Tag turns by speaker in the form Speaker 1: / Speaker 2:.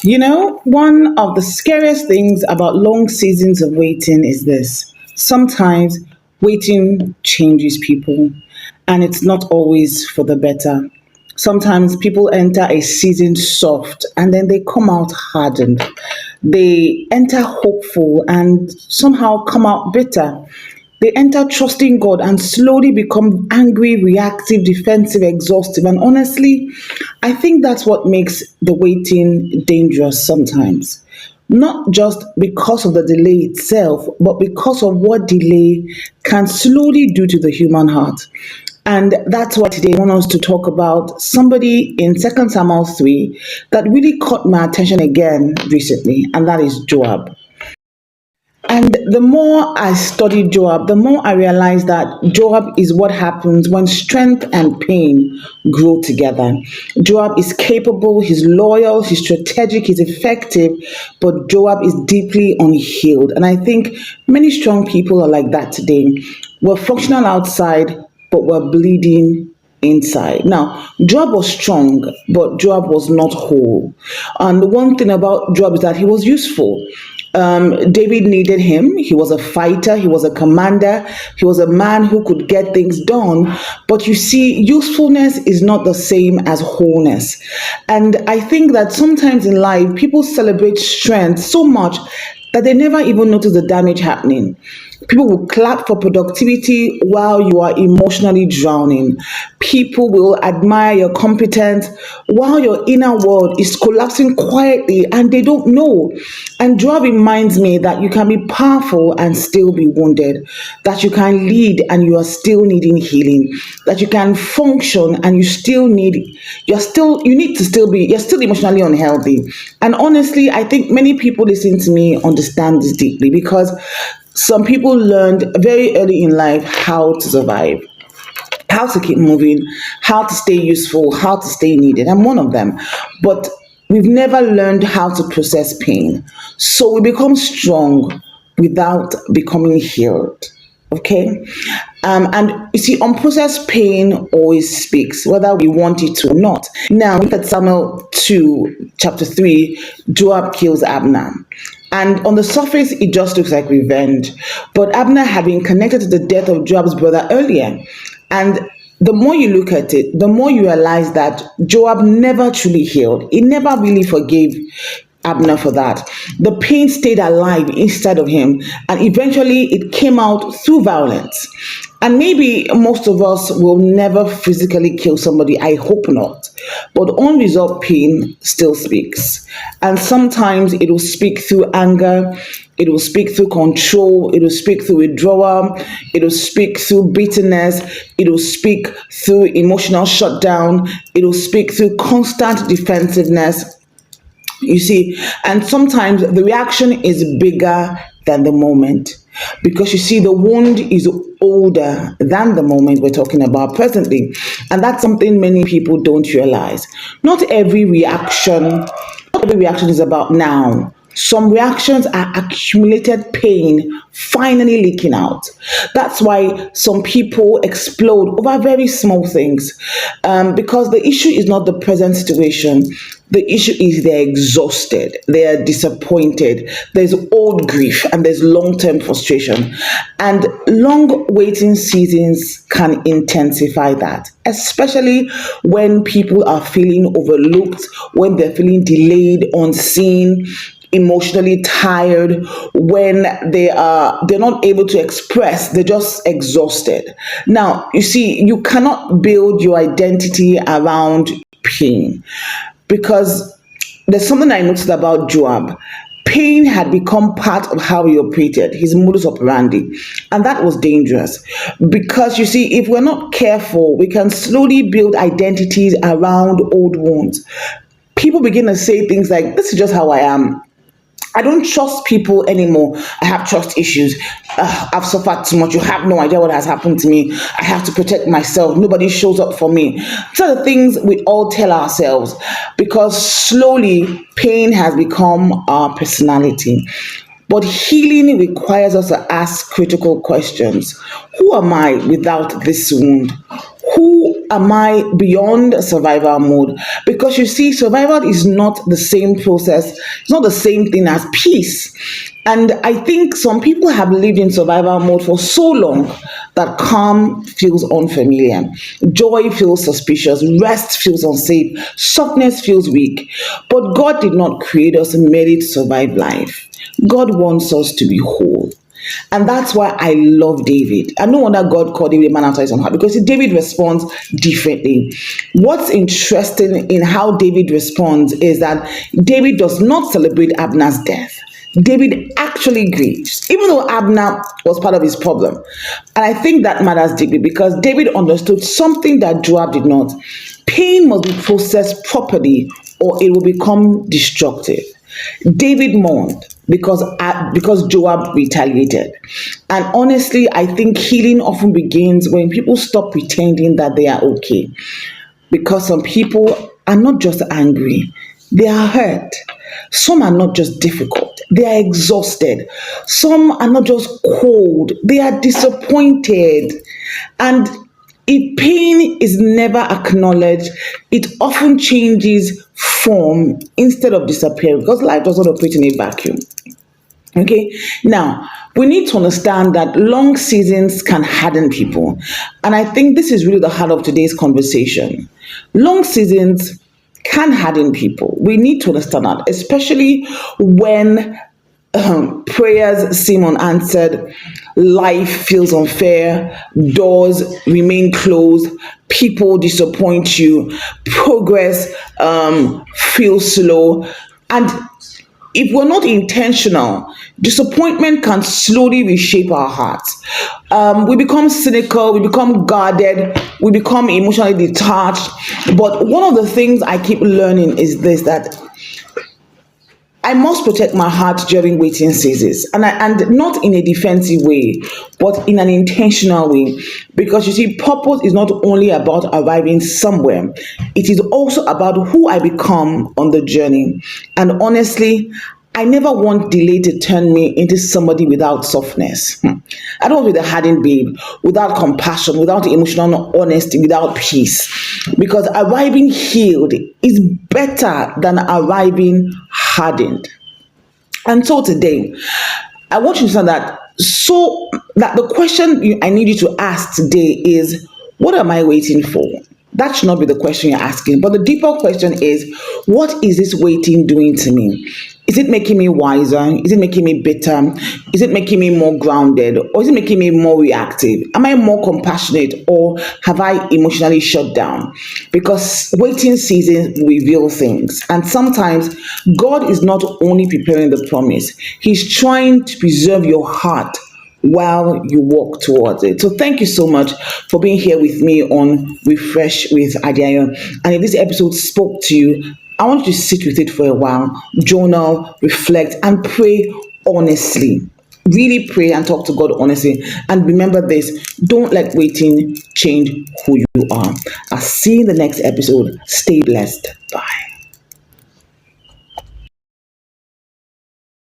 Speaker 1: One of the scariest things about long seasons of waiting is this. Sometimes waiting changes people, and it's not always for the better. Sometimes people enter a season soft and then they come out hardened. They enter hopeful and somehow come out bitter. They enter trusting God and slowly become angry, reactive, defensive, exhaustive. And honestly, I think that's what makes the waiting dangerous sometimes. Not just because of the delay itself, but because of what delay can slowly do to the human heart. And that's why today I want us to talk about somebody in Second Samuel 3 that really caught my attention again recently, and that is Joab. And the more I studied Joab, the more I realized that Joab is what happens when strength and pain grow together. Joab is capable, he's loyal, he's strategic, he's effective, but Joab is deeply unhealed. And I think many strong people are like that today. We're functional outside, but we're bleeding inside. Now, Joab was strong, but Joab was not whole. And the one thing about Joab is that he was useful. David needed him. He was a fighter, he was a commander, he was a man who could get things done. But you see, usefulness is not the same as wholeness. And I think that sometimes in life, people celebrate strength so much that they never even notice the damage happening. People will clap for productivity while you are emotionally drowning. People will admire your competence while your inner world is collapsing quietly and they don't know. And Joab reminds me that you can be powerful and still be wounded, that you can lead and you are still needing healing, that you can function and you're still emotionally unhealthy. And honestly, I think many people listening to me understand this deeply because some people learned very early in life how to survive, how to keep moving, how to stay useful, how to stay needed. I'm one of them. But we've never learned how to process pain. So we become strong without becoming healed. Okay? And you see, unprocessed pain always speaks, whether we want it to or not. Now, look at Samuel 2, chapter 3, Joab kills Abner. And on the surface, it just looks like revenge. But Abner had been connected to the death of Joab's brother earlier. And the more you look at it, the more you realize that Joab never truly healed. He never really forgave Abner for that. The pain stayed alive inside of him, and eventually it came out through violence. And maybe most of us will never physically kill somebody, I hope not. But unresolved pain still speaks. And sometimes it will speak through anger, it will speak through control, it will speak through withdrawal, it will speak through bitterness, it will speak through emotional shutdown, it will speak through constant defensiveness. You see, and sometimes the reaction is bigger than the moment because you see, the wound is older than the moment we're talking about presently. And that's something many people don't realize. Not every reaction is about now. Some reactions are accumulated pain finally leaking out. That's why some people explode over very small things, because the issue is not the present situation. The issue is they're exhausted, they are disappointed, there's old grief, and there's long term frustration. And long waiting seasons can intensify that, especially when people are feeling overlooked, when they're feeling delayed, unseen, emotionally tired, when they're not able to express, they're just exhausted. Now you see, you cannot build your identity around pain because there's something I noticed about Joab. Pain had become part of how he operated, his modus operandi, and that was dangerous because you see, if we're not careful, we can slowly build identities around old wounds. People begin to say things like, this is just how I am. I don't trust people anymore. I have trust issues. I've suffered too much. You have no idea what has happened to me. I have to protect myself. Nobody shows up for me. These are the things we all tell ourselves because slowly pain has become our personality. But healing requires us to ask critical questions. Who am I without this wound? Who am I beyond survival mode? Because you see, survival is not the same process, it's not the same thing as peace. And I think some people have lived in survival mode for so long that calm feels unfamiliar, joy feels suspicious, rest feels unsafe, softness feels weak. But God did not create us merely to survive life. God wants us to be whole. And that's why I love David. And no wonder God called David a man after his own heart, because David responds differently. What's interesting in how David responds is that David does not celebrate Abner's death. David actually grieves, even though Abner was part of his problem. And I think that matters deeply because David understood something that Joab did not. Pain must be processed properly or it will become destructive. David mourned because Joab retaliated. And honestly, I think healing often begins when people stop pretending that they are okay. Because some people are not just angry, they are hurt. Some are not just difficult, they are exhausted. Some are not just cold, they are disappointed. And if pain is never acknowledged, it often changes form instead of disappearing because life does not operate in a vacuum. Okay, now we need to understand that long seasons can harden people. And I think this is really the heart of today's conversation. Long seasons can harden people. We need to understand that, especially when prayers seem unanswered, life feels unfair, doors remain closed, people disappoint you, progress feels slow. And if we're not intentional, disappointment can slowly reshape our hearts. We become cynical, we become guarded, we become emotionally detached. But one of the things I keep learning is this, that I must protect my heart during waiting seasons, and not in a defensive way, but in an intentional way. Because you see, purpose is not only about arriving somewhere; it is also about who I become on the journey. And honestly, I never want delay to turn me into somebody without softness. I don't want to be the hardened babe, without compassion, without emotional honesty, without peace. Because arriving healed is better than arriving hardened. And so today, I want you to know that the question I need you to ask today is, what am I waiting for? That should not be the question you're asking. But the deeper question is, what is this waiting doing to me? Is it making me wiser? Is it making me bitter? Is it making me more grounded? Or is it making me more reactive? Am I more compassionate, or have I emotionally shut down? Because waiting seasons reveal things. And sometimes God is not only preparing the promise, He's trying to preserve your heart while you walk towards it. So thank you so much for being here with me on Refresh with Adeayo. And if this episode spoke to you, I want you to sit with it for a while, journal, reflect, and pray honestly. Really pray and talk to God honestly. And remember this, don't let waiting change who you are. I'll see you in the next episode. Stay blessed. Bye.